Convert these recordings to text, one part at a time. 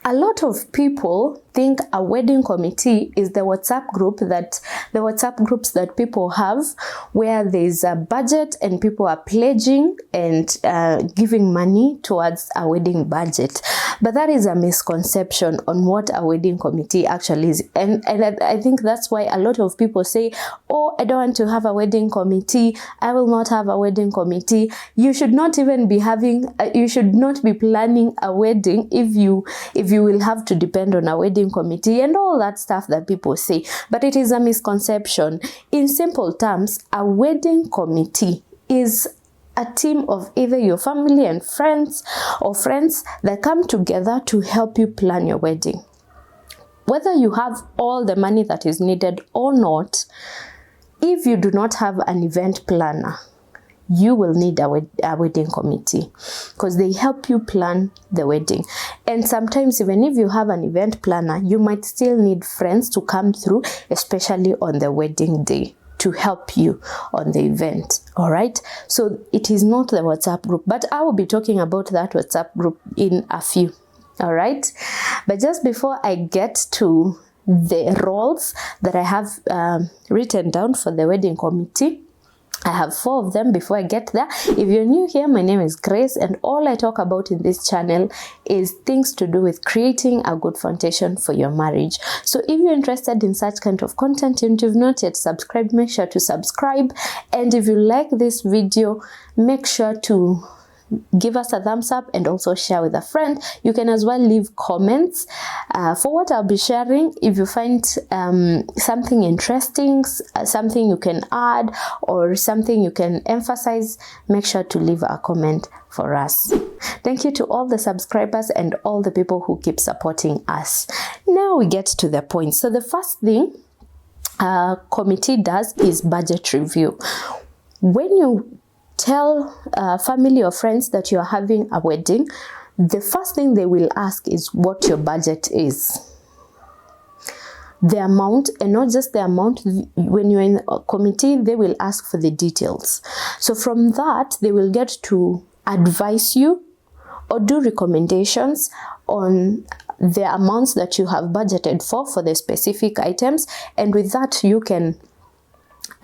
A lot of people think a wedding committee is the WhatsApp groups that people have, where there's a budget and people are pledging and giving money towards a wedding budget. But that is a misconception on what a wedding committee actually is. And I think that's why a lot of people say, oh, I don't want to have a wedding committee. I will not have a wedding committee. You should not even be you should not be planning a wedding if you will have to depend on a wedding committee and all that stuff that people say. But it is a misconception. In simple terms, a wedding committee is a team of either your family and friends or friends that come together to help you plan your wedding. Whether you have all the money that is needed or not, if you do not have an event planner, you will need a wedding committee, because they help you plan the wedding. And sometimes even if you have an event planner, you might still need friends to come through, especially on the wedding day, to help you on the event. All right, so it is not the WhatsApp group, but I will be talking about that WhatsApp group in a few. All right, but just before I get to the roles that I have written down for the wedding committee, I have 4 of them. Before I get there, if you're new here, my name is Grace, and all I talk about in this channel is things to do with creating a good foundation for your marriage. So if you're interested in such kind of content and you've not yet subscribed, make sure to subscribe. And if you like this video, make sure to give us a thumbs up and also share with a friend. You can as well leave comments for what I'll be sharing. If you find something interesting, something you can add, or something you can emphasize, make sure to leave a comment for us. Thank you to all the subscribers and all the people who keep supporting us. Now we get to the point. So the first thing a committee does is budget review. When you tell family or friends that you're having a wedding, the first thing they will ask is what your budget is. The amount, and not just the amount. When you're in a committee, they will ask for the details. So from that, they will get to advise you or do recommendations on the amounts that you have budgeted for the specific items. And with that, you can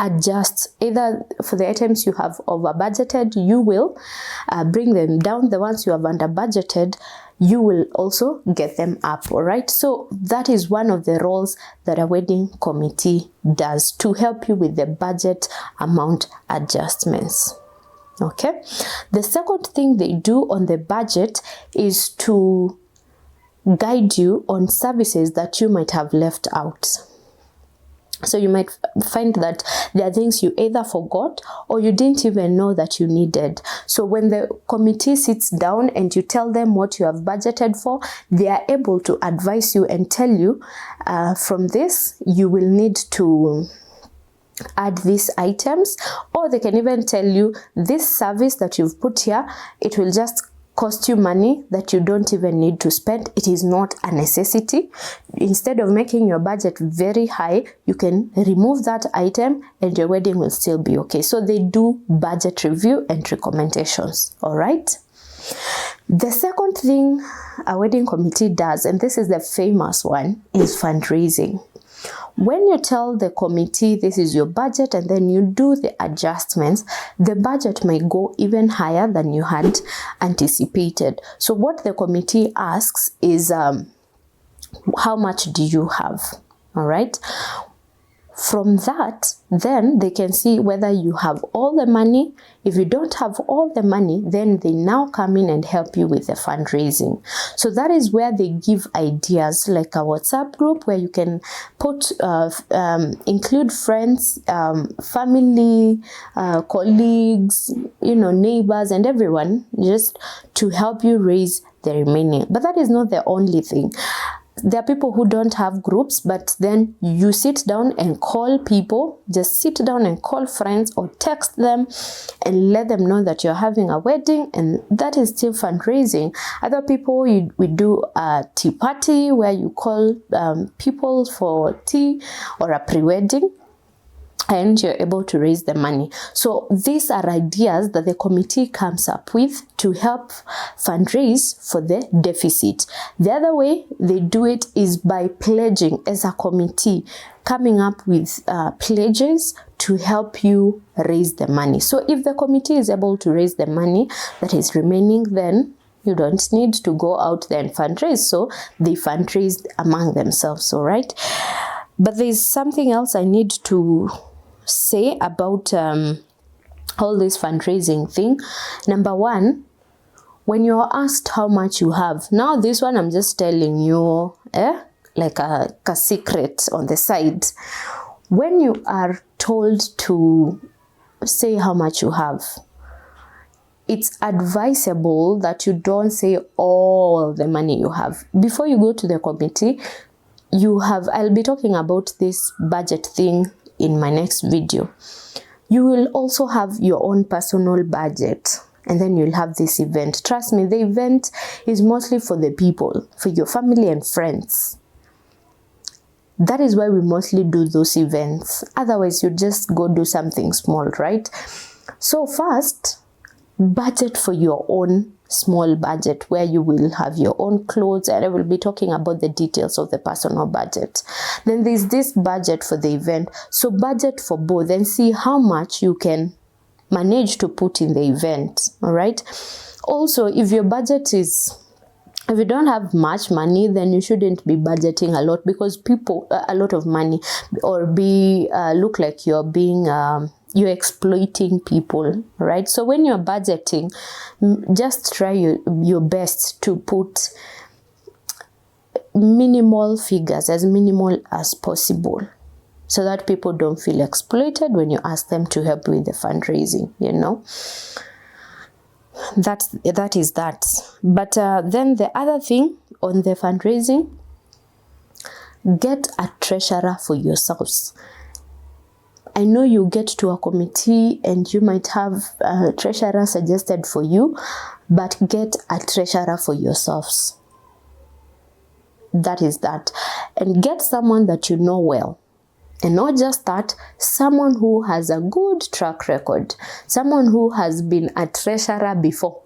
adjust. Either for the items you have over budgeted, you will bring them down. The ones you have under budgeted, you will also get them up. All right, so that is one of the roles that a wedding committee does, to help you with the budget amount adjustments. Okay, the second thing they do on the budget is to guide you on services that you might have left out. So you might find that there are things you either forgot or you didn't even know that you needed. So when the committee sits down and you tell them what you have budgeted for, they are able to advise you and tell you, from this, you will need to add these items, or they can even tell you, this service that you've put here, it will just cost you money that you don't even need to spend. It is not a necessity. Instead of making your budget very high, you can remove that item and your wedding will still be okay. So they do budget review and recommendations. All right. The second thing a wedding committee does, and this is the famous one, is fundraising. When you tell the committee this is your budget and then you do the adjustments, the budget may go even higher than you had anticipated. So what the committee asks is, how much do you have? All right. From that, then they can see whether you have all the money. If you don't have all the money, then they now come in and help you with the fundraising. So that is where they give ideas, like a WhatsApp group where you can put, include friends, family, colleagues, neighbors and everyone, just to help you raise the remaining. But that is not the only thing. There are people who don't have groups, but then you sit down and call people. Just sit down and call friends or text them and let them know that you're having a wedding, and that is still fundraising. Other people, we do a tea party where you call people for tea, or a pre-wedding, and you're able to raise the money. So these are ideas that the committee comes up with to help fundraise for the deficit. The other way they do it is by pledging as a committee, coming up with pledges to help you raise the money. So if the committee is able to raise the money that is remaining, then you don't need to go out there and fundraise. So they fundraise among themselves, all right? But there's something else I need to say about all this fundraising thing. Number one, when you're asked how much you have, now this one I'm just telling you, like a secret on the side. When you are told to say how much you have, it's advisable that you don't say all the money you have. Before you go to the committee, I'll be talking about this budget thing in my next video. You will also have your own personal budget, and then you'll have this event. Trust me, the event is mostly for the people, for your family and friends. That is why we mostly do those events. Otherwise, you just go do something small, right? So first, budget for your own small budget where you will have your own clothes, and I will be talking about the details of the personal budget. Then there's this budget for the event. So budget for both and see how much you can manage to put in the event, all right? Also, if your budget is, if you don't have much money, then you shouldn't be budgeting a lot, because people, a lot of money, or look like you're being, you're exploiting people, right? So when you're budgeting, just try your best to put minimal figures, as minimal as possible, so that people don't feel exploited when you ask them to help with the fundraising, you know. That is that. But then the other thing on the fundraising, get a treasurer for yourselves. I know you get to a committee and you might have a treasurer suggested for you, but get a treasurer for yourselves. That is that. And get someone that you know well. And not just that, someone who has a good track record, someone who has been a treasurer before,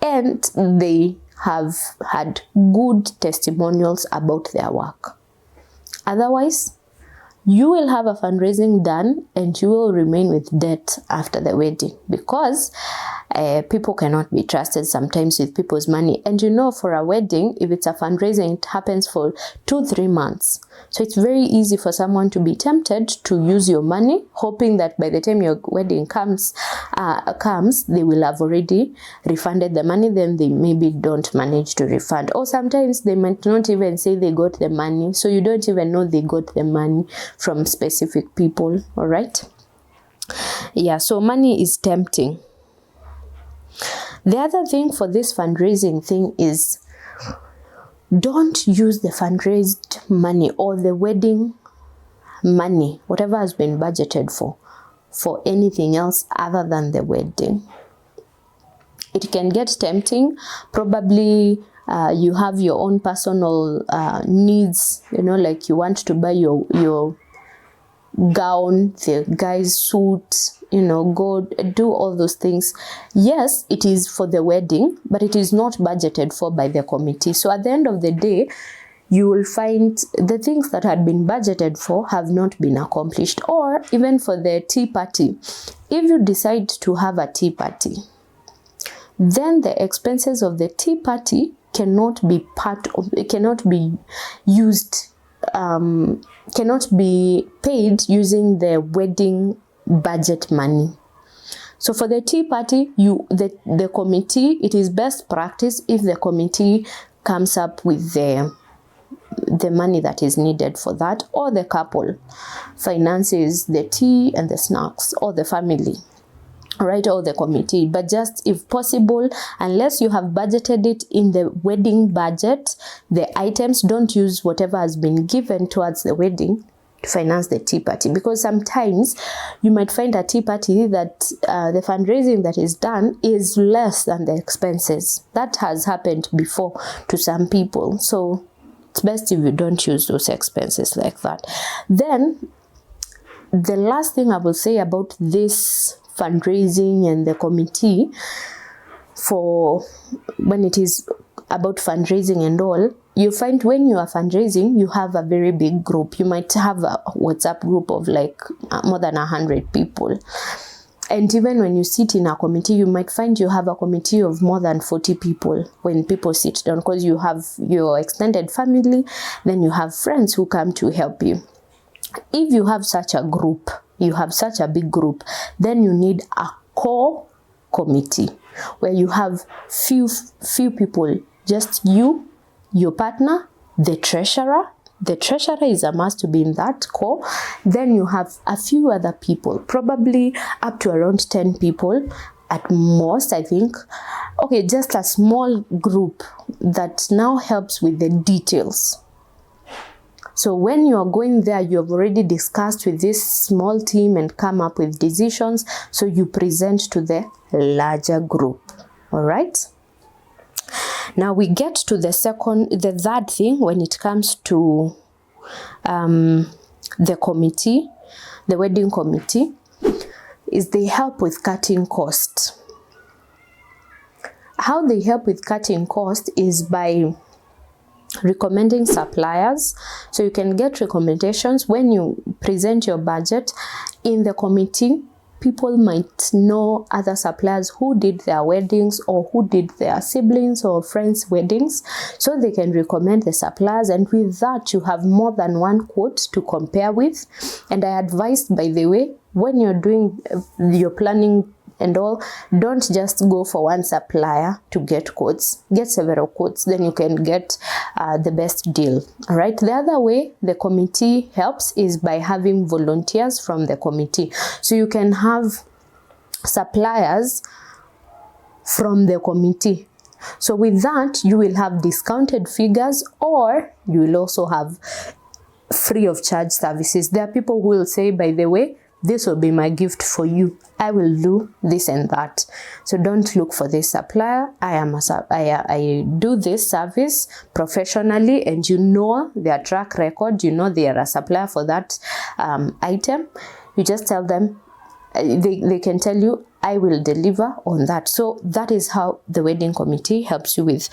and they have had good testimonials about their work. Otherwise, you will have a fundraising done and you will remain with debt after the wedding, because people cannot be trusted sometimes with people's money. And you know, for a wedding, if it's a fundraising, it happens for 2-3 months. So it's very easy for someone to be tempted to use your money, hoping that by the time your wedding comes, they will have already refunded the money. Then they maybe don't manage to refund. Or sometimes they might not even say they got the money. So you don't even know they got the money from specific people, all right? Yeah, so money is tempting. The other thing for this fundraising thing is, don't use the fundraised money or the wedding money, whatever has been budgeted for anything else other than the wedding. It can get tempting. Probably you have your own personal needs, you know, like you want to buy your gown, the guy's suit, you know, go do all those things. Yes, it is for the wedding, but it is not budgeted for by the committee. So at the end of the day, you will find the things that had been budgeted for have not been accomplished. Or even for the tea party, if you decide to have a tea party, then the expenses of the tea party cannot be used, cannot be paid using the wedding budget money. So for the tea party, the committee, it is best practice if the committee comes up with the money that is needed for that, or the couple finances the tea and the snacks, or the family, right, or the committee. But just if possible, unless you have budgeted it in the wedding budget, the items, don't use whatever has been given towards the wedding to finance the tea party, because sometimes you might find a tea party that the fundraising that is done is less than the expenses. That has happened before to some people. So it's best if you don't use those expenses like that. Then the last thing I will say about this fundraising and the committee, for when it is about fundraising and all, you find when you are fundraising, you have a very big group. You might have a WhatsApp group of like more than 100 people. And even when you sit in a committee, you might find you have a committee of more than 40 people when people sit down, because you have your extended family, then you have friends who come to help you. If you have such a group, you have such a big group, then you need a core committee where you have few people, just you, your partner, the treasurer. The treasurer is a must to be in that core. Then you have a few other people, probably up to around 10 people at most, I think. Okay, just a small group that now helps with the details. So when you are going there, you have already discussed with this small team and come up with decisions. So you present to the larger group. All right. Now we get to the third thing when it comes to the committee, the wedding committee, is they help with cutting costs. How they help with cutting costs is by recommending suppliers. So you can get recommendations when you present your budget in the committee. People might know other suppliers who did their weddings or who did their siblings or friends' weddings, so they can recommend the suppliers, and with that you have more than one quote to compare with. And I advised, by the way, when you're doing your planning and all, don't just go for one supplier to get quotes. Get several quotes, then you can get the best deal. All right. The other way the committee helps is by having volunteers from the committee. So you can have suppliers from the committee. So with that, you will have discounted figures, or you will also have free of charge services. There are people who will say, by the way, this will be my gift for you. I will do this and that. So don't look for this supplier. I do this service professionally, and you know their track record. You know they are a supplier for that item. You just tell them, they can tell you, I will deliver on that. So that is how the wedding committee helps you with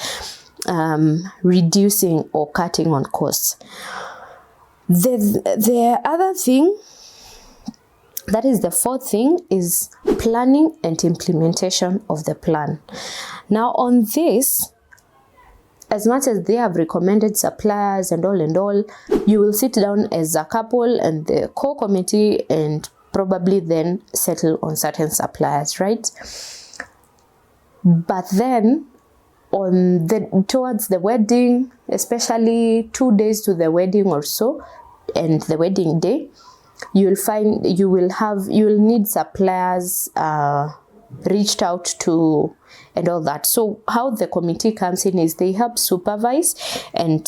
reducing or cutting on costs. The other thing, that is the fourth thing, is planning and implementation of the plan. Now on this, as much as they have recommended suppliers and all, you will sit down as a couple and the core committee and probably then settle on certain suppliers, right? But then towards the wedding, especially 2 days to the wedding or so, and the wedding day, you will need suppliers reached out to and all that. So how the committee comes in is they help supervise and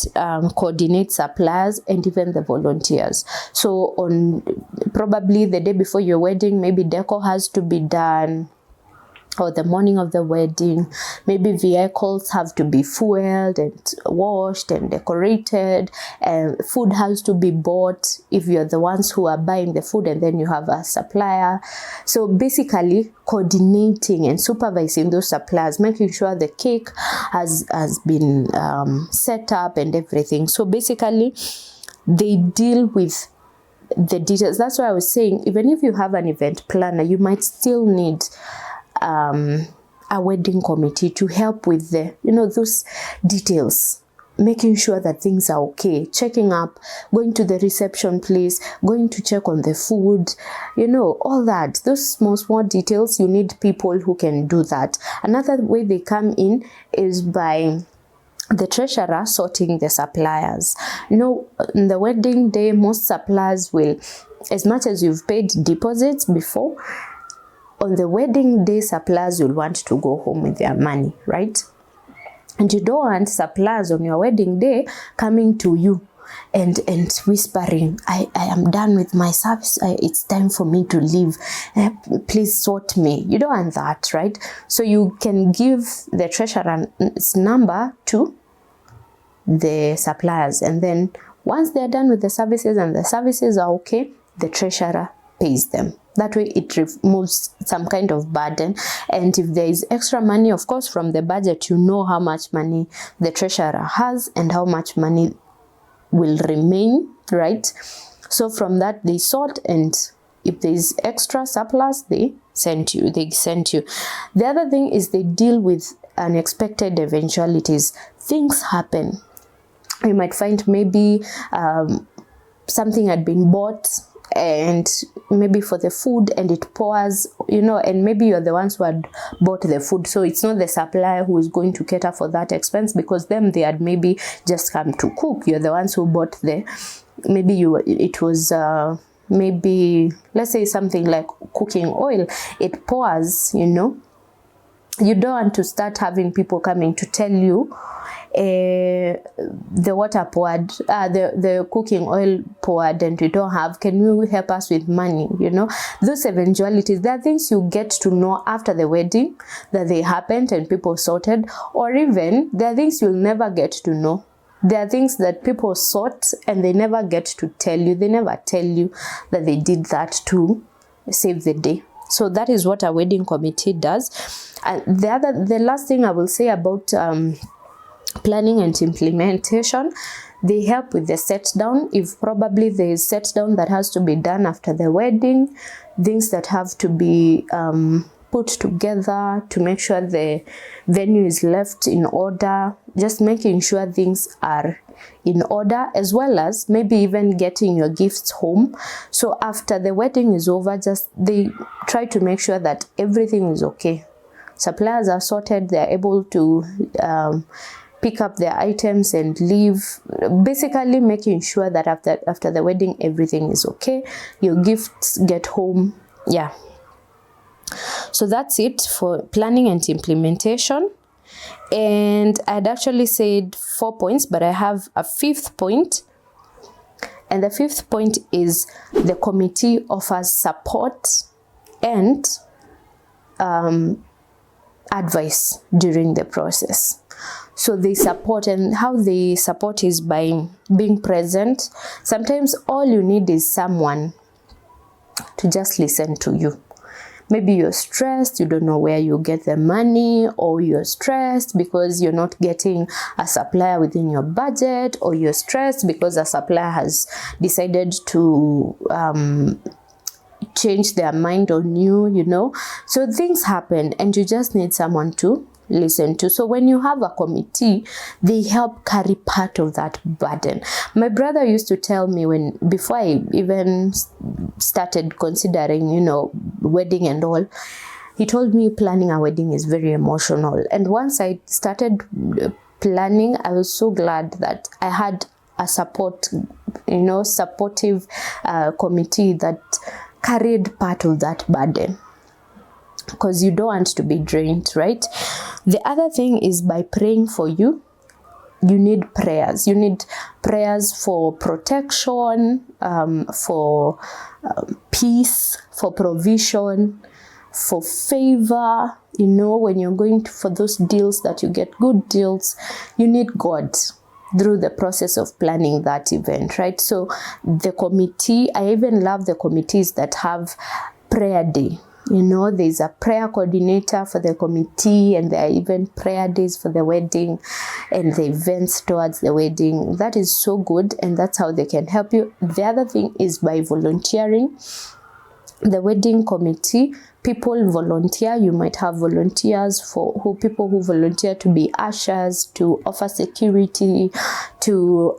coordinate suppliers and even the volunteers. So on probably the day before your wedding, maybe decor has to be done, or the morning of the wedding, maybe vehicles have to be fueled and washed and decorated, and food has to be bought if you're the ones who are buying the food, and then you have a supplier. So basically coordinating and supervising those suppliers, making sure the cake has been set up and everything. So basically they deal with the details. That's why I was saying, even if you have an event planner, you might still need a wedding committee to help with the, those details, making sure that things are okay, checking up, going to the reception place, going to check on the food, all that. Those small details, you need people who can do that. Another way they come in is by the treasurer sorting the suppliers. On the wedding day, most suppliers will, as much as you've paid deposits before, on the wedding day, suppliers will want to go home with their money, right? And you don't want suppliers on your wedding day coming to you and whispering, I am done with my service, it's time for me to leave, please sort me. You don't want that, right? So you can give the treasurer's number to the suppliers, and then once they're done with the services and the services are okay, the treasurer pays them. That way it removes some kind of burden. And if there is extra money, of course, from the budget, you know how much money the treasurer has and how much money will remain, right? So from that, they sort, and if there is extra surplus, they send you. The other thing is they deal with unexpected eventualities. Things happen. You might find maybe something had been bought, and maybe for the food, and it pours, and maybe you're the ones who had bought the food, so it's not the supplier who is going to cater for that expense, because them, they had maybe just come to cook. You're the ones who bought it was maybe, let's say something like cooking oil, it pours, you don't want to start having people coming to tell you the water poured, the cooking oil poured, and we don't have, can you help us with money? Those eventualities, there are things you get to know after the wedding that they happened and people sorted, or even there are things you'll never get to know. There are things that people sort and they never get to tell you. They never tell you that they did that to save the day. So that is what a wedding committee does. And the last thing I will say about planning and implementation, they help with the set down. If probably there is set down that has to be done after the wedding, things that have to be put together to make sure the venue is left in order, just making sure things are in order, as well as maybe even getting your gifts home. So after the wedding is over, they try to make sure that everything is okay. Suppliers are sorted, they're able to pick up their items and leave, basically making sure that after the wedding everything is okay, your gifts get home. Yeah, so that's it for planning and implementation. And I'd actually said 4 points, but I have a 5th point, and the 5th point is the committee offers support and advice during the process. So they support, and how they support is by being present. Sometimes all you need is someone to just listen to you. Maybe you're stressed, you don't know where you get the money, or you're stressed because you're not getting a supplier within your budget, or you're stressed because a supplier has decided to change their mind on you, So things happen and you just need someone to listen to. So when you have a committee, they help carry part of that burden. My brother used to tell me, before I even started considering, wedding and all, he told me planning a wedding is very emotional. And once I started planning, I was so glad that I had a supportive committee that carried part of that burden, because you don't want to be drained, right? The other thing is by praying for you. You need prayers. You need prayers for protection, for peace, for provision, for favor. When you're going for those deals that you get good deals, you need God through the process of planning that event, right? So the committee, I even love the committees that have prayer day. There's a prayer coordinator for the committee, and there are even prayer days for the wedding and the events towards the wedding. That is so good, and that's how they can help you. The other thing is by volunteering. The wedding committee, people volunteer. You might have volunteers people who volunteer to be ushers, to offer security, to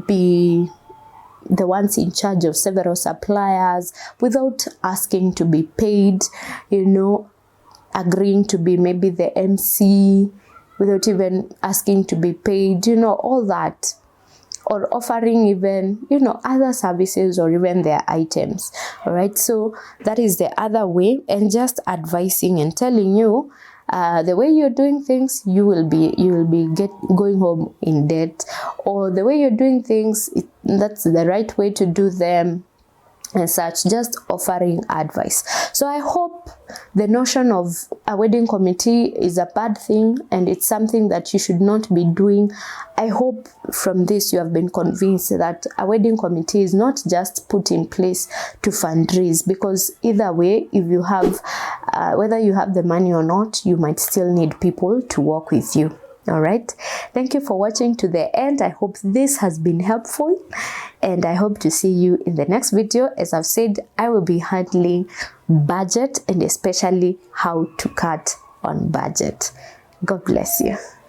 be the ones in charge of several suppliers without asking to be paid, agreeing to be maybe the MC without even asking to be paid, all that. Or offering even, other services or even their items. All right. So that is the other way, and just advising and telling you the way you're doing things, you will be going home in debt, or the way you're doing things, that's the right way to do them. and such, just offering advice. So I hope the notion of a wedding committee is a bad thing and it's something that you should not be doing. I hope from this you have been convinced that a wedding committee is not just put in place to fundraise, because either way, if you have whether you have the money or not, you might still need people to work with you. All right, thank you for watching to the end. I hope this has been helpful, and I hope to see you in the next video. As I've said, I will be handling budget and especially how to cut on budget. God bless you.